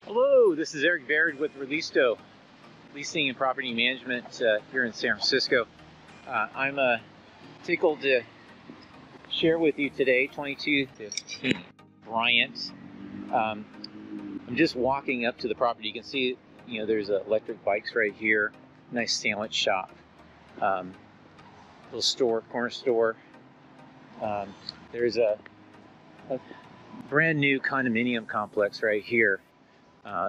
Hello, this is Eric Baird with ReLISTO, Leasing and Property Management here in San Francisco. I'm tickled to share with you today 2215 Bryant. I'm just walking up to the property. You can see, there's electric bikes right here. Nice sandwich shop, little store, corner store. There's a brand new condominium complex right here.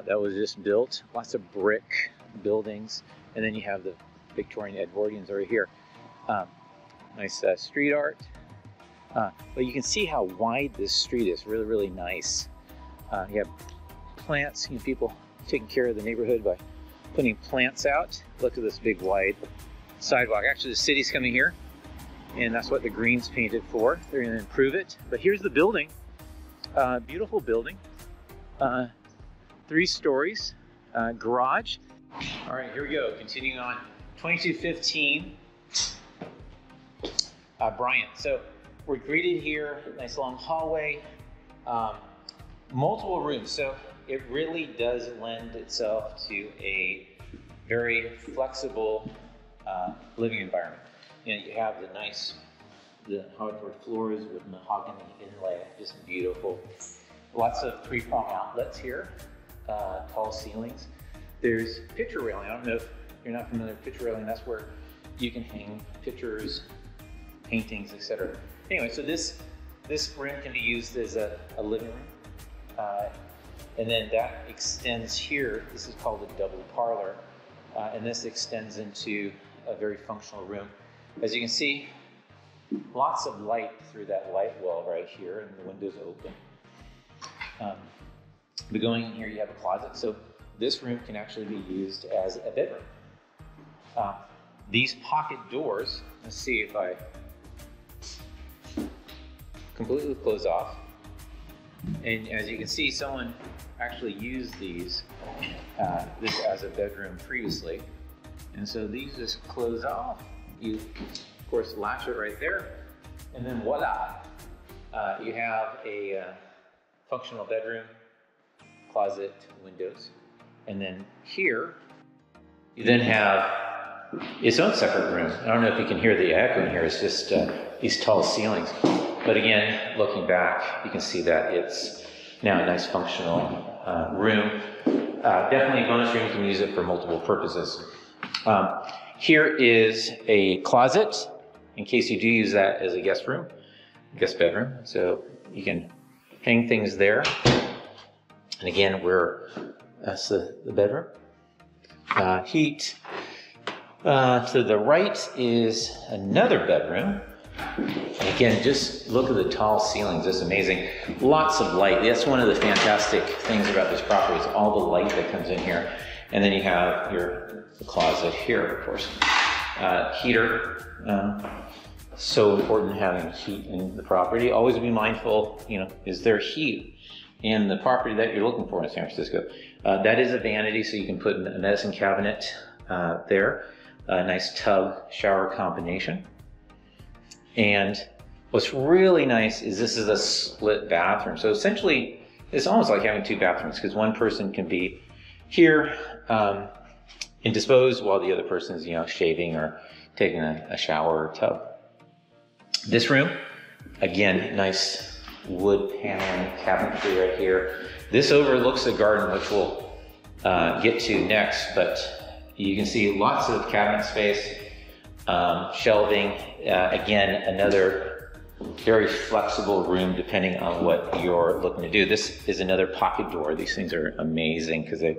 That was just built, lots of brick buildings, and then you have the Victorian Edwardians over here. Nice street art, but you can see how wide this street is. Really nice. You have plants, people taking care of the neighborhood by putting plants out. Look at this big wide sidewalk. Actually, the city's coming here, and that's what the green's painted for. They're going to improve it. But here's the building. Beautiful building. 3 stories, garage. All right, here we go. Continuing on, 2215 Bryant. So we're greeted here, nice long hallway, multiple rooms. So it really does lend itself to a very flexible living environment. You have the hardwood floors with mahogany inlay, just beautiful. Lots of 3-prong outlets here. Tall ceilings. There's picture railing. I don't know if you're not familiar with picture railing. That's where you can hang pictures, paintings, etc. Anyway, so this room can be used as a living room, and then that extends here. This is called a double parlor, and this extends into a very functional room. As you can see, lots of light through that light wall right here, and the window's open. But going in here, you have a closet, so this room can actually be used as a bedroom. These pocket doors, let's see if I completely close off. And as you can see, someone actually used this as a bedroom previously. And so these just close off. You, of course, latch it right there, and then voila, you have a functional bedroom, closet, windows. And then here, you then have its own separate room. I don't know if you can hear the echo in here. It's just these tall ceilings. But again, looking back, you can see that it's now a nice functional room. Definitely a bonus room. You can use it for multiple purposes. Here is a closet, in case you do use that as a guest bedroom. So you can hang things there. And again, that's the bedroom. Heat. To the right is another bedroom. And again, just look at the tall ceilings, it's amazing. Lots of light. That's one of the fantastic things about this property is all the light that comes in here. And then you have the closet here, of course. Heater. So important having heat in the property. Always be mindful, is there heat in the property that you're looking for in San Francisco? That is a vanity, so you can put a medicine cabinet there. A nice tub shower combination. And what's really nice is this is a split bathroom. So essentially, it's almost like having 2 bathrooms because one person can be here indisposed while the other person is, shaving or taking a shower or tub. This room, again, nice wood paneling cabinetry right here. This overlooks the garden, which we'll get to next, but you can see lots of cabinet space, shelving. Again, another very flexible room depending on what you're looking to do. This is another pocket door. These things are amazing because they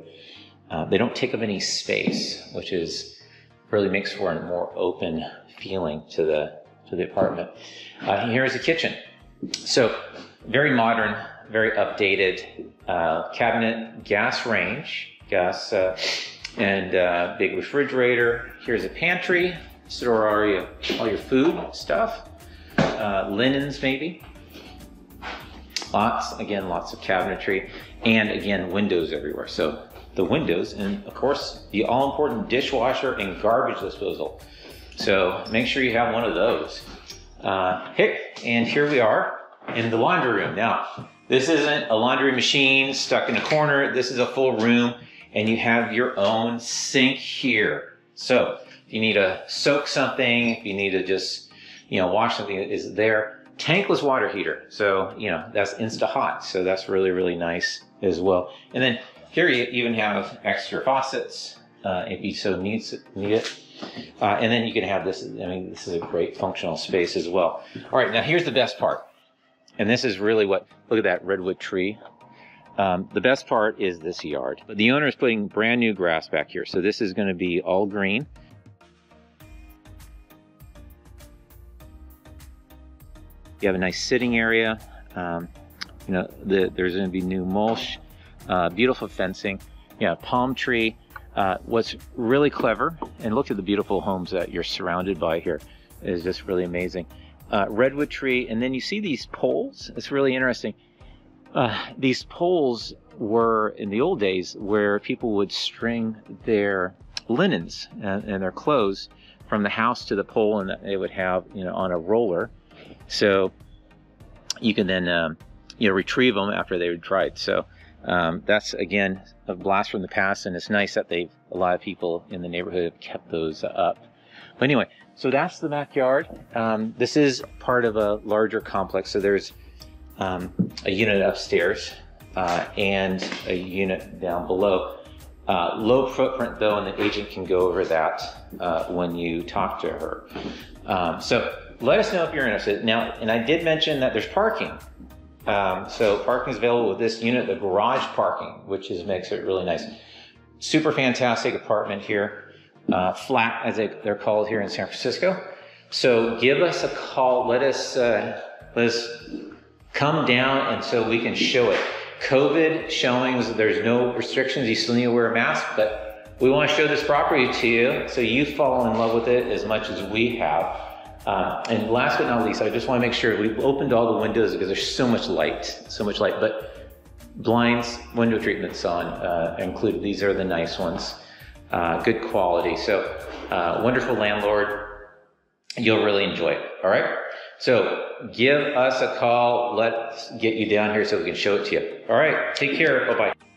don't take up any space, which really makes for a more open feeling to the apartment. Here's a kitchen. So very modern, very updated cabinet, gas range, and big refrigerator. Here's a pantry, store all your food stuff, linens maybe. Lots of cabinetry, and again, windows everywhere. So the windows, and of course, the all-important dishwasher and garbage disposal. So make sure you have one of those. And here we are in the laundry room. Now, This isn't a laundry machine stuck in a corner. This is a full room, and you have your own sink here. So if you need to soak something, if you need to just, wash something, it is there. Tankless water heater. So, that's Insta Hot. So that's really, really nice as well. And then here you even have extra faucets if you so need it. And then you can have this. This is a great functional space as well. All right, now here's the best part. And this is really look at that redwood tree. The best part is this yard. But the owner is putting brand new grass back here. So this is going to be all green. You have a nice sitting area. There's going to be new mulch, beautiful fencing. Yeah, palm tree. What's really clever, and look at the beautiful homes that you're surrounded by here, is just really amazing. Redwood tree, and then you see these poles. It's really interesting. These poles were in the old days where people would string their linens and their clothes from the house to the pole, and they would have on a roller, so you can then retrieve them after they were dried. So that's again a blast from the past, and it's nice that a lot of people in the neighborhood have kept those up. But anyway, so that's the backyard. This is part of a larger complex. So there's a unit upstairs and a unit down below. Low footprint though, and the agent can go over that when you talk to her. So let us know if you're interested. Now, and I did mention that there's parking. So parking is available with this unit, the garage parking, which makes it really nice. Super fantastic apartment here. Flat, as they're called here in San Francisco. So give us a call. Let us come down, and so we can show it. COVID showings, there's no restrictions. You still need to wear a mask, but we want to show this property to you so you fall in love with it as much as we have. And last but not least, I just want to make sure we've opened all the windows because there's so much light, but blinds, window treatments on included. These are the nice ones. Good quality. So wonderful landlord. You'll really enjoy it. All right. So give us a call. Let's get you down here so we can show it to you. All right. Take care. Bye-bye.